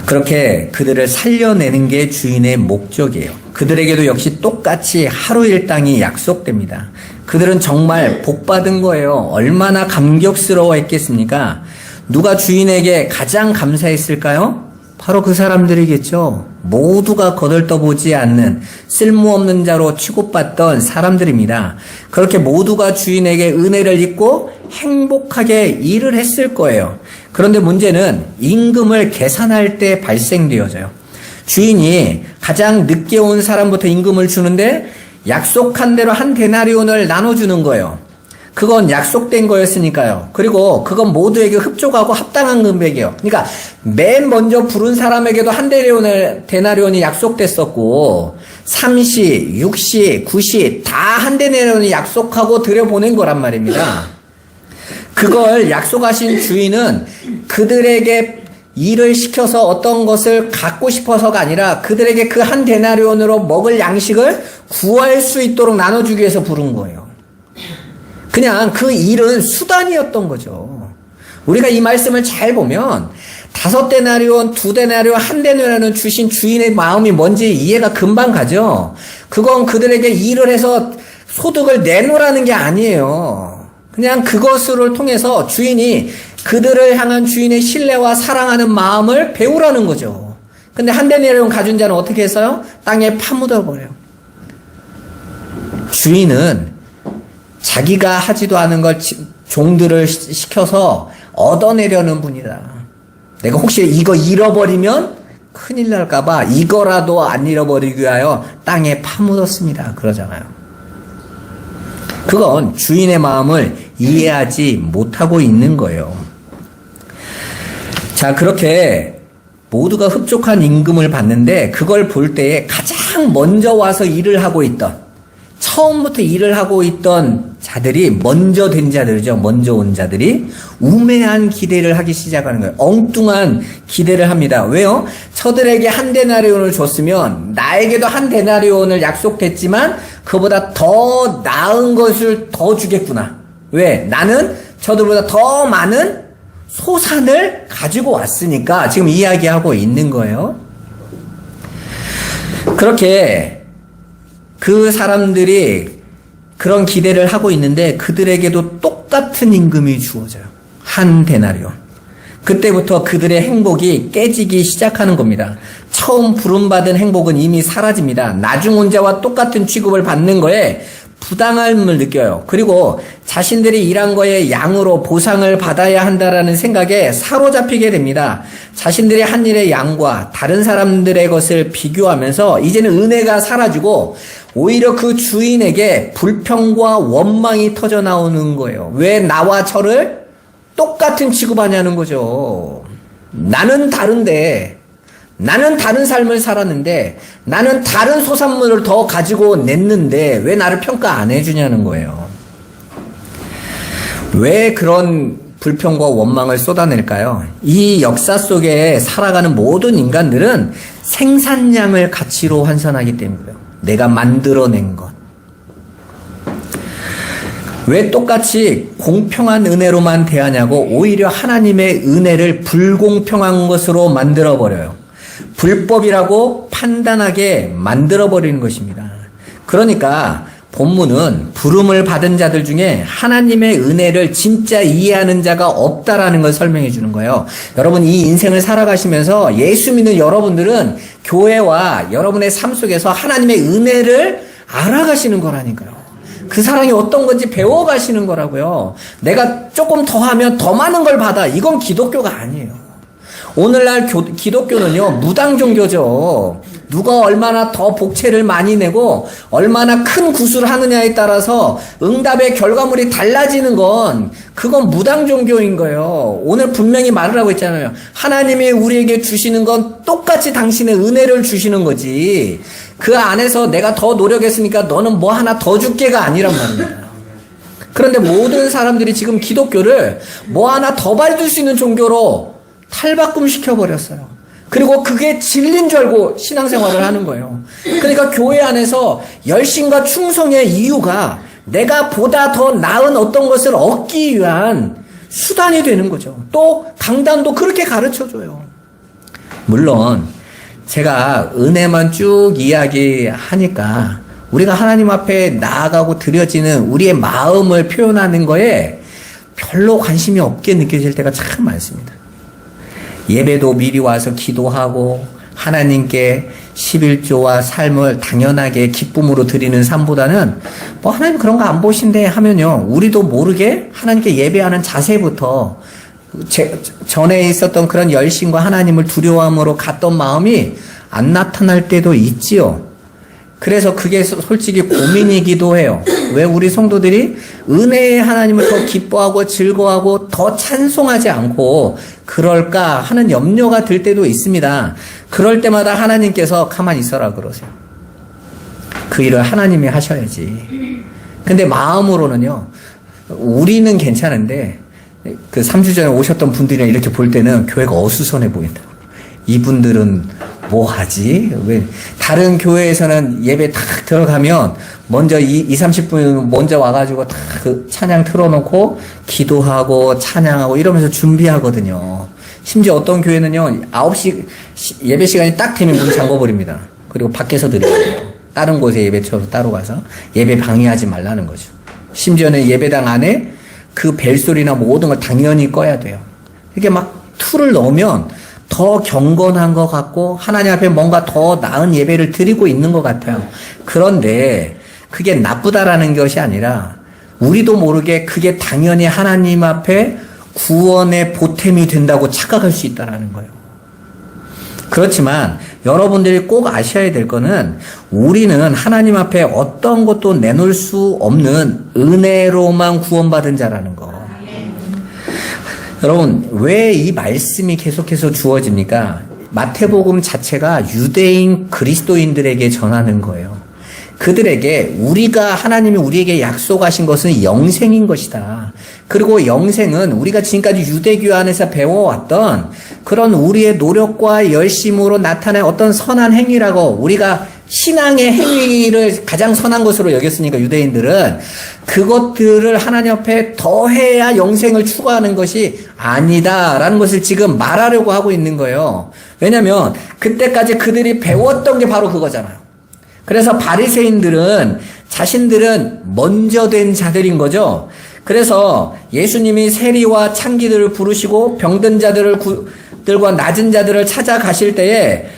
그렇게 그들을 살려내는 게 주인의 목적이에요. 그들에게도 역시 똑같이 하루 일당이 약속됩니다. 그들은 정말 복받은 거예요. 얼마나 감격스러워했겠습니까? 누가 주인에게 가장 감사했을까요? 바로 그 사람들이겠죠. 모두가 거들떠보지 않는 쓸모없는 자로 취급받던 사람들입니다. 그렇게 모두가 주인에게 은혜를 입고 행복하게 일을 했을 거예요. 그런데 문제는 임금을 계산할 때 발생되어져요. 주인이 가장 늦게 온 사람부터 임금을 주는데 약속한 대로 한 데나리온을 나눠주는 거예요. 그건 약속된 거였으니까요. 그리고 그건 모두에게 흡족하고 합당한 금액이에요. 그러니까 맨 먼저 부른 사람에게도 한 데나리온이 약속됐었고 3시, 6시, 9시 다 한 데나리온이 약속하고 들여보낸 거란 말입니다. 그걸 약속하신 주인은 그들에게 일을 시켜서 어떤 것을 갖고 싶어서가 아니라 그들에게 그 한 데나리온으로 먹을 양식을 구할 수 있도록 나눠주기 위해서 부른 거예요. 그냥 그 일은 수단이었던 거죠. 우리가 이 말씀을 잘 보면 5데나리온, 2데나리온, 1데나리온 주신 주인의 마음이 뭔지 이해가 금방 가죠. 그건 그들에게 일을 해서 소득을 내놓으라는 게 아니에요. 그냥 그것을 통해서 주인이 그들을 향한 주인의 신뢰와 사랑하는 마음을 배우라는 거죠. 근데 1데나리온 가진 자는 어떻게 했어요? 땅에 파묻어 버려요. 주인은 자기가 하지도 않은 걸 종들을 시켜서 얻어내려는 분이다. 내가 혹시 이거 잃어버리면 큰일 날까봐 이거라도 안 잃어버리기 위하여 땅에 파묻었습니다. 그러잖아요. 그건 주인의 마음을 이해하지 못하고 있는 거예요. 자, 그렇게 모두가 흡족한 임금을 받는데 그걸 볼 때에 가장 먼저 와서 일을 하고 있던, 처음부터 일을 하고 있던 자들이, 먼저 된 자들이죠. 먼저 온 자들이 우매한 기대를 하기 시작하는 거예요. 엉뚱한 기대를 합니다. 왜요? 저들에게 한 데나리온을 줬으면 나에게도 한 데나리온을 약속했지만 그보다 더 나은 것을 더 주겠구나. 왜? 나는 저들보다 더 많은 소산을 가지고 왔으니까 지금 이야기하고 있는 거예요. 그렇게 그 사람들이 그런 기대를 하고 있는데 그들에게도 똑같은 임금이 주어져요. 한 데나리온. 그때부터 그들의 행복이 깨지기 시작하는 겁니다. 처음 부름받은 행복은 이미 사라집니다. 나중 온 자와 똑같은 취급을 받는 거에 부당함을 느껴요. 그리고 자신들이 일한 거에 양으로 보상을 받아야 한다라는 생각에 사로잡히게 됩니다. 자신들이 한 일의 양과 다른 사람들의 것을 비교하면서 이제는 은혜가 사라지고 오히려 그 주인에게 불평과 원망이 터져 나오는 거예요. 왜 나와 저를 똑같은 취급하냐는 거죠. 나는 다른데, 나는 다른 삶을 살았는데, 나는 다른 소산물을 더 가지고 냈는데 왜 나를 평가 안 해주냐는 거예요. 왜 그런 불평과 원망을 쏟아낼까요? 이 역사 속에 살아가는 모든 인간들은 생산량을 가치로 환산하기 때문이에요. 내가 만들어낸 것. 왜 똑같이 공평한 은혜로만 대하냐고 오히려 하나님의 은혜를 불공평한 것으로 만들어버려요. 불법이라고 판단하게 만들어버리는 것입니다. 그러니까 본문은 부름을 받은 자들 중에 하나님의 은혜를 진짜 이해하는 자가 없다라는 걸 설명해 주는 거예요. 여러분, 이 인생을 살아가시면서 예수 믿는 여러분들은 교회와 여러분의 삶 속에서 하나님의 은혜를 알아가시는 거라니까요. 그 사랑이 어떤 건지 배워가시는 거라고요. 내가 조금 더 하면 더 많은 걸 받아. 이건 기독교가 아니에요. 오늘날 기독교는요, 무당 종교죠. 누가 얼마나 더 복채를 많이 내고 얼마나 큰 구슬을 하느냐에 따라서 응답의 결과물이 달라지는 건 그건 무당 종교인 거예요. 오늘 분명히 말을 하고 있잖아요. 하나님이 우리에게 주시는 건 똑같이 당신의 은혜를 주시는 거지. 그 안에서 내가 더 노력했으니까 너는 뭐 하나 더 줄게가 아니란 말입니다. 그런데 모든 사람들이 지금 기독교를 뭐 하나 더 받을 수 있는 종교로 탈바꿈 시켜버렸어요. 그리고 그게 진리인 줄 알고 신앙생활을 하는 거예요. 그러니까 교회 안에서 열심과 충성의 이유가 내가 보다 더 나은 어떤 것을 얻기 위한 수단이 되는 거죠. 또 강단도 그렇게 가르쳐줘요. 물론 제가 은혜만 쭉 이야기하니까 우리가 하나님 앞에 나아가고 드려지는 우리의 마음을 표현하는 거에 별로 관심이 없게 느껴질 때가 참 많습니다. 예배도 미리 와서 기도하고 하나님께 11조와 삶을 당연하게 기쁨으로 드리는 삶보다는 뭐 하나님 그런 거 안 보신대 하면요, 우리도 모르게 하나님께 예배하는 자세부터 전에 있었던 그런 열심과 하나님을 두려움으로 갔던 마음이 안 나타날 때도 있지요. 그래서 그게 솔직히 고민이기도 해요. 왜 우리 성도들이 은혜의 하나님을 더 기뻐하고 즐거워하고 더 찬송하지 않고 그럴까 하는 염려가 들 때도 있습니다. 그럴 때마다 하나님께서 가만히 있어라 그러세요. 그 일을 하나님이 하셔야지. 근데 마음으로는요, 우리는 괜찮은데 그 3주 전에 오셨던 분들이랑 이렇게 볼 때는 교회가 어수선해 보인다. 이분들은 뭐 하지? 왜 다른 교회에서는 예배 탁 들어가면 먼저 30분 먼저 와가지고 탁 그 찬양 틀어놓고 기도하고 찬양하고 이러면서 준비하거든요. 심지어 어떤 교회는요, 9시 예배 시간이 딱 되면 문 잠궈버립니다. 그리고 밖에서 드려요. 다른 곳에 예배처럼 따로 가서 예배 방해하지 말라는 거죠. 심지어는 예배당 안에 그 벨소리나 모든 걸 당연히 꺼야 돼요. 이렇게 막 툴을 넣으면 더 경건한 것 같고 하나님 앞에 뭔가 더 나은 예배를 드리고 있는 것 같아요. 그런데 그게 나쁘다라는 것이 아니라 우리도 모르게 그게 당연히 하나님 앞에 구원의 보탬이 된다고 착각할 수 있다는 거예요. 그렇지만 여러분들이 꼭 아셔야 될 거는 우리는 하나님 앞에 어떤 것도 내놓을 수 없는 은혜로만 구원받은 자라는 거. 여러분, 왜 이 말씀이 계속해서 주어집니까? 마태복음 자체가 유대인 그리스도인들에게 전하는 거예요. 그들에게 하나님이 우리에게 약속하신 것은 영생인 것이다. 그리고 영생은 우리가 지금까지 유대교 안에서 배워왔던 그런 우리의 노력과 열심으로 나타낸 어떤 선한 행위라고, 우리가 신앙의 행위를 가장 선한 것으로 여겼으니까 유대인들은 그것들을 하나님 앞에 더해야 영생을 추구하는 것이 아니다라는 것을 지금 말하려고 하고 있는 거예요. 왜냐하면 그때까지 그들이 배웠던 게 바로 그거잖아요. 그래서 바리새인들은 자신들은 먼저 된 자들인 거죠. 그래서 예수님이 세리와 창기들을 부르시고 병든 자들과 낮은 자들을 찾아가실 때에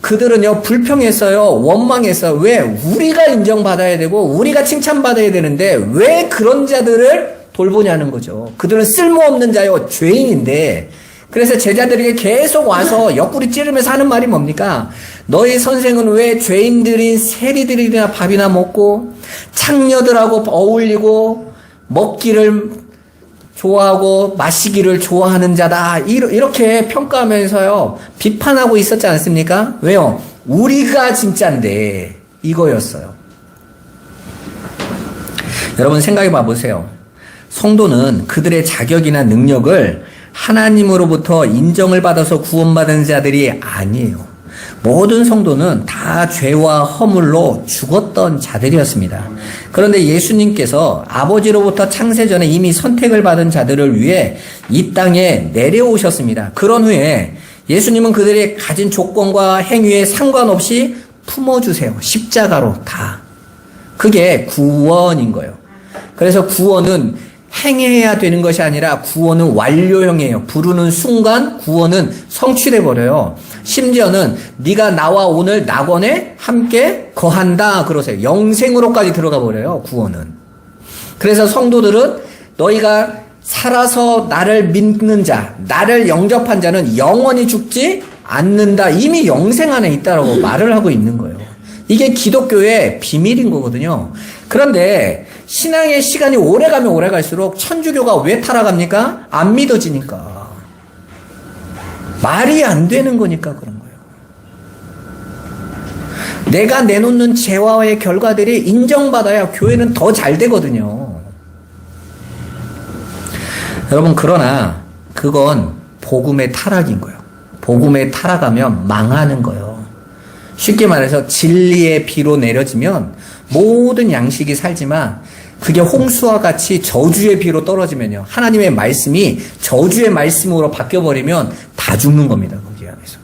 그들은요, 불평했어요. 원망했어요. 왜? 우리가 인정받아야 되고 우리가 칭찬받아야 되는데 왜 그런 자들을 돌보냐는 거죠. 그들은 쓸모없는 자요, 죄인인데. 그래서 제자들에게 계속 와서 옆구리 찌르면서 하는 말이 뭡니까? 너희 선생은 왜 죄인들인 세리들이나 밥이나 먹고 창녀들하고 어울리고 먹기를 좋아하고 마시기를 좋아하는 자다. 이렇게 평가하면서요, 비판하고 있었지 않습니까? 왜요? 우리가 진짜인데 이거였어요. 여러분 생각해 봐보세요. 성도는 그들의 자격이나 능력을 하나님으로부터 인정을 받아서 구원받은 자들이 아니에요. 모든 성도는 다 죄와 허물로 죽었던 자들이었습니다. 그런데 예수님께서 아버지로부터 창세전에 이미 선택을 받은 자들을 위해 이 땅에 내려오셨습니다. 그런 후에 예수님은 그들이 가진 조건과 행위에 상관없이 품어주세요. 십자가로 다. 그게 구원인 거예요. 그래서 구원은 행해야 되는 것이 아니라 구원은 완료형이에요. 부르는 순간 구원은 성취돼 버려요. 심지어는 네가 나와 오늘 낙원에 함께 거한다 그러세요. 영생으로까지 들어가 버려요, 구원은. 그래서 성도들은 너희가 살아서 나를 믿는 자, 나를 영접한 자는 영원히 죽지 않는다. 이미 영생 안에 있다라고 말을 하고 있는 거예요. 이게 기독교의 비밀인 거거든요. 그런데 신앙의 시간이 오래가면 오래갈수록 천주교가 왜 타락합니까? 안 믿어지니까. 말이 안 되는 거니까 그런 거예요. 내가 내놓는 재화의 결과들이 인정받아야 교회는 더 잘 되거든요. 여러분, 그러나 그건 복음의 타락인 거예요. 복음에 타락하면 망하는 거예요. 쉽게 말해서 진리의 비로 내려지면 모든 양식이 살지만 그게 홍수와 같이 저주의 비로 떨어지면요, 하나님의 말씀이 저주의 말씀으로 바뀌어버리면 다 죽는 겁니다. 거기 안에서.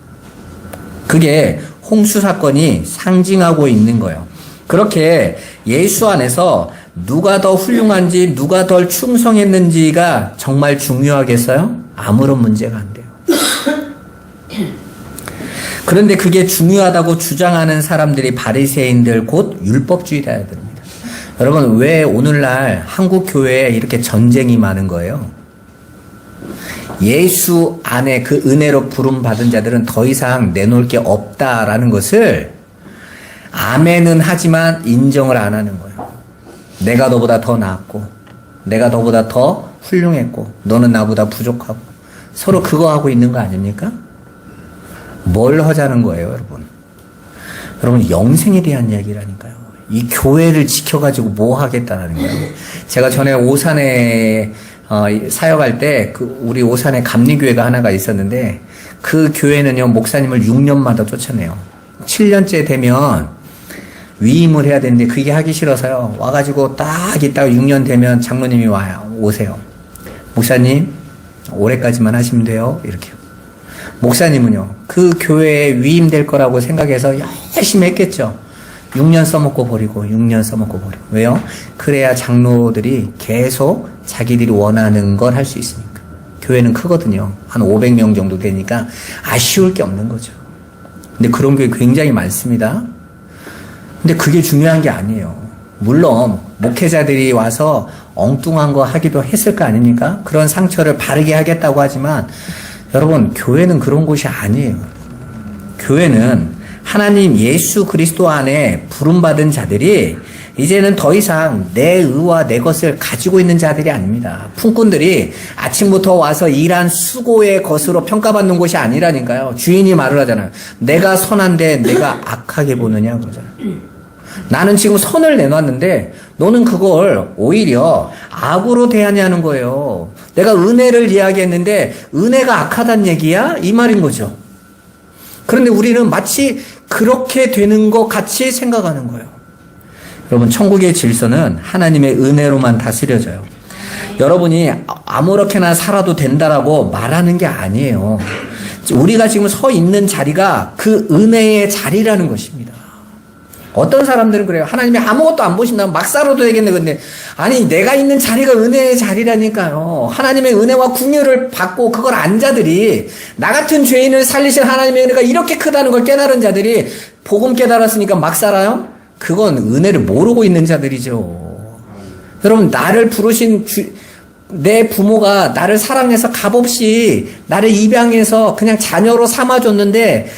그게 홍수 사건이 상징하고 있는 거예요. 그렇게 예수 안에서 누가 더 훌륭한지, 누가 덜 충성했는지가 정말 중요하겠어요? 아무런 문제가 안 돼요. 그런데 그게 중요하다고 주장하는 사람들이 바리새인들, 곧 율법주의자들입니다. 여러분, 왜 오늘날 한국 교회에 이렇게 전쟁이 많은 거예요? 예수 안에 그 은혜로 부름 받은 자들은 더 이상 내놓을 게 없다라는 것을 아멘은 하지만 인정을 안 하는 거예요. 내가 너보다 더 나았고, 내가 너보다 더 훌륭했고, 너는 나보다 부족하고, 서로 그거 하고 있는 거 아닙니까? 뭘 하자는 거예요, 여러분? 여러분, 영생에 대한 이야기라니까요. 이 교회를 지켜가지고 뭐 하겠다는 거예요. 제가 전에 오산에 사역할 때 우리 오산에 감리교회가 하나가 있었는데 그 교회는요, 목사님을 6년마다 쫓아내요. 7년째 되면 위임을 해야 되는데 그게 하기 싫어서요, 와가지고 딱 있다가 6년 되면 장로님이 오세요. 목사님, 올해까지만 하시면 돼요. 이렇게요. 목사님은요, 그 교회에 위임될 거라고 생각해서 열심히 했겠죠. 6년 써먹고 버리고 6년 써먹고 버리고. 왜요? 그래야 장로들이 계속 자기들이 원하는 걸 할 수 있으니까. 교회는 크거든요. 한 500명 정도 되니까 아쉬울 게 없는 거죠. 근데 그런 게 굉장히 많습니다. 근데 그게 중요한 게 아니에요. 물론 목회자들이 와서 엉뚱한 거 하기도 했을 거 아닙니까? 그런 상처를 바르게 하겠다고 하지만 여러분, 교회는 그런 곳이 아니에요. 교회는 하나님 예수 그리스도 안에 부름받은 자들이 이제는 더 이상 내 의와 내 것을 가지고 있는 자들이 아닙니다. 품꾼들이 아침부터 와서 일한 수고의 것으로 평가받는 곳이 아니라니까요. 주인이 말을 하잖아요. 내가 선한데 내가 악하게 보느냐 그러잖아요. 나는 지금 선을 내놨는데 너는 그걸 오히려 악으로 대하냐는 거예요. 내가 은혜를 이야기했는데 은혜가 악하단 얘기야? 이 말인 거죠. 그런데 우리는 마치 그렇게 되는 것 같이 생각하는 거예요. 여러분, 천국의 질서는 하나님의 은혜로만 다스려져요. 여러분이 아무렇게나 살아도 된다라고 말하는 게 아니에요. 우리가 지금 서 있는 자리가 그 은혜의 자리라는 것입니다. 어떤 사람들은 그래요. 하나님이 아무것도 안 보신다면 막 살아도 되겠네. 근데 아니, 내가 있는 자리가 은혜의 자리라니까요. 하나님의 은혜와 궁유를 받고 그걸 안 자들이, 나 같은 죄인을 살리신 하나님의 은혜가 이렇게 크다는 걸 깨달은 자들이 복음 깨달았으니까 막 살아요? 그건 은혜를 모르고 있는 자들이죠. 여러분, 나를 부르신 내 부모가 나를 사랑해서 값없이 나를 입양해서 그냥 자녀로 삼아줬는데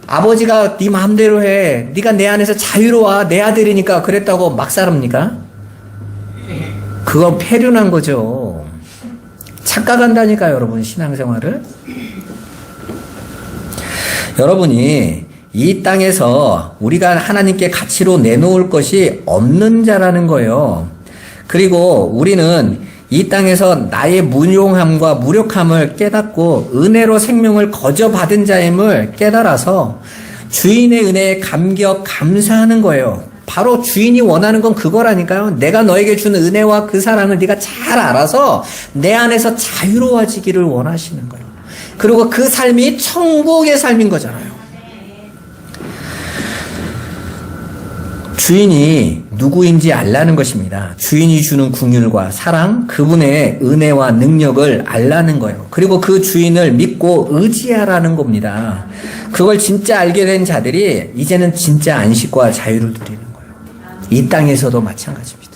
아버지가 네 마음대로 해, 네가 내 안에서 자유로워, 내 아들이니까 그랬다고 막 살합니까? 그건 폐륜한 거죠. 착각한다니까요, 여러분, 신앙생활을. 여러분이 이 땅에서 우리가 하나님께 가치로 내놓을 것이 없는 자라는 거예요. 그리고 우리는 이 땅에서 나의 무용함과 무력함을 깨닫고 은혜로 생명을 거저받은 자임을 깨달아서 주인의 은혜에 감격, 감사하는 거예요. 바로 주인이 원하는 건 그거라니까요. 내가 너에게 주는 은혜와 그 사랑을 네가 잘 알아서 내 안에서 자유로워지기를 원하시는 거예요. 그리고 그 삶이 천국의 삶인 거잖아요. 주인이 누구인지 알라는 것입니다. 주인이 주는 긍휼과 사랑, 그분의 은혜와 능력을 알라는 거예요. 그리고 그 주인을 믿고 의지하라는 겁니다. 그걸 진짜 알게 된 자들이 이제는 진짜 안식과 자유를 누리는 거예요. 이 땅에서도 마찬가지입니다.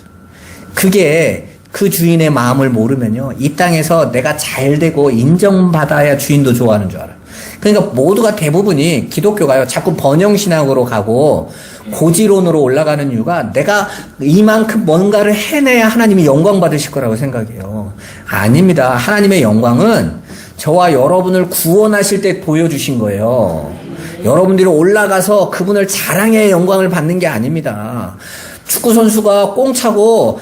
그게 그 주인의 마음을 모르면요, 이 땅에서 내가 잘되고 인정받아야 주인도 좋아하는 줄 알아요. 그러니까 모두가 대부분이 기독교가요, 자꾸 번영신앙으로 가고 고지론으로 올라가는 이유가 내가 이만큼 뭔가를 해내야 하나님이 영광 받으실 거라고 생각해요. 아닙니다. 하나님의 영광은 저와 여러분을 구원하실 때 보여주신 거예요. 여러분들이 올라가서 그분을 자랑해야 영광을 받는 게 아닙니다. 축구선수가 꽁 차고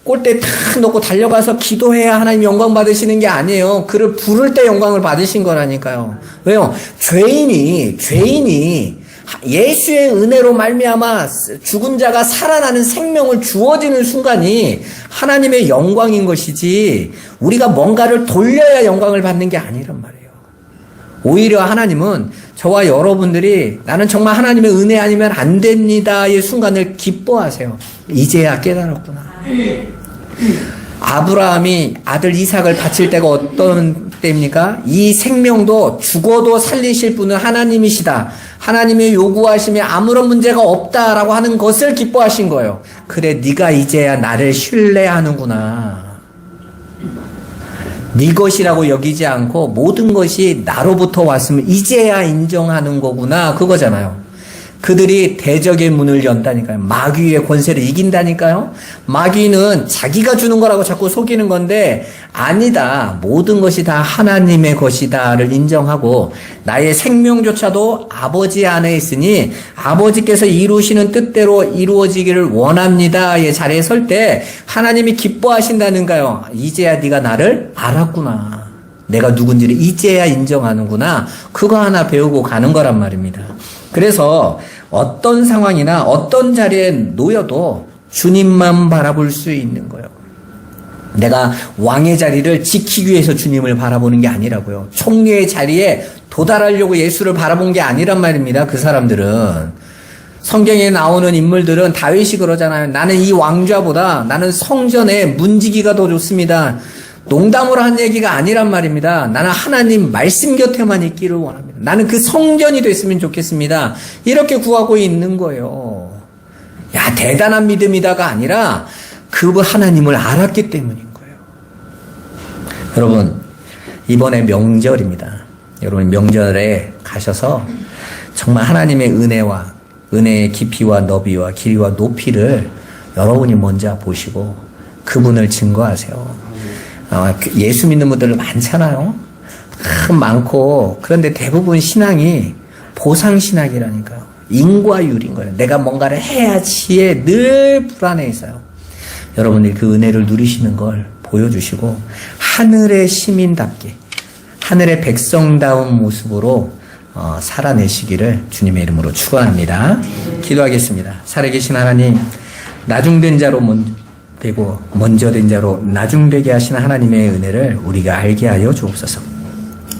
골대 탁 넣고 달려가서 기도해야 하나님 영광 받으시는 게 아니에요. 그를 부를 때 영광을 받으신 거라니까요. 왜요? 죄인이 예수의 은혜로 말미암아 죽은 자가 살아나는 생명을 주어지는 순간이 하나님의 영광인 것이지, 우리가 뭔가를 돌려야 영광을 받는 게 아니란 말이에요. 오히려 하나님은 저와 여러분들이 나는 정말 하나님의 은혜 아니면 안 됩니다의 순간을 기뻐하세요. 이제야 깨달았구나. 아브라함이 아들 이삭을 바칠 때가 어떤 때입니까? 이 생명도 죽어도 살리실 분은 하나님이시다. 하나님의 요구하심에 아무런 문제가 없다라고 하는 것을 기뻐하신 거예요. 그래, 네가 이제야 나를 신뢰하는구나. 네 것이라고 여기지 않고 모든 것이 나로부터 왔으면 이제야 인정하는 거구나, 그거잖아요. 그들이 대적의 문을 연다니까요. 마귀의 권세를 이긴다니까요. 마귀는 자기가 주는 거라고 자꾸 속이는 건데, 아니다, 모든 것이 다 하나님의 것이다를 인정하고 나의 생명조차도 아버지 안에 있으니 아버지께서 이루시는 뜻대로 이루어지기를 원합니다의 자리에 설 때 하나님이 기뻐하신다는가요. 이제야 네가 나를 알았구나, 내가 누군지를 이제야 인정하는구나, 그거 하나 배우고 가는 거란 말입니다. 그래서 어떤 상황이나 어떤 자리에 놓여도 주님만 바라볼 수 있는 거예요. 내가 왕의 자리를 지키기 위해서 주님을 바라보는 게 아니라고요. 총리의 자리에 도달하려고 예수를 바라본 게 아니란 말입니다. 그 사람들은. 성경에 나오는 인물들은 다윗이 그러잖아요. 나는 이 왕좌보다 나는 성전의 문지기가 더 좋습니다. 농담으로 한 얘기가 아니란 말입니다. 나는 하나님 말씀 곁에만 있기를 원합니다. 나는 그 성전이 됐으면 좋겠습니다. 이렇게 구하고 있는 거예요. 야, 대단한 믿음이다가 아니라 그 하나님을 알았기 때문인 거예요. 여러분, 이번에 명절입니다. 여러분, 명절에 가셔서 정말 하나님의 은혜의 깊이와 너비와 길이와 높이를 여러분이 먼저 보시고 그분을 증거하세요. 예수 믿는 분들 많잖아요. 많고, 그런데 대부분 신앙이 보상신학이라니까요. 인과율인 거예요. 내가 뭔가를 해야지에 늘 불안해 있어요. 여러분들이 그 은혜를 누리시는 걸 보여주시고 하늘의 시민답게 하늘의 백성다운 모습으로 살아내시기를 주님의 이름으로 축원합니다. 기도하겠습니다. 살아계신 하나님, 나중된 자로 되고 먼저 된 자로 나중되게 하시는 하나님의 은혜를 우리가 알게 하여 주옵소서.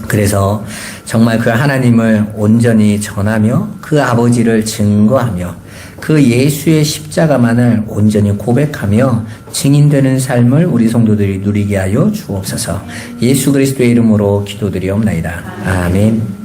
그래서 정말 그 하나님을 온전히 전하며 그 아버지를 증거하며 그 예수의 십자가만을 온전히 고백하며 증인되는 삶을 우리 성도들이 누리게 하여 주옵소서. 예수 그리스도의 이름으로 기도드리옵나이다. 아멘.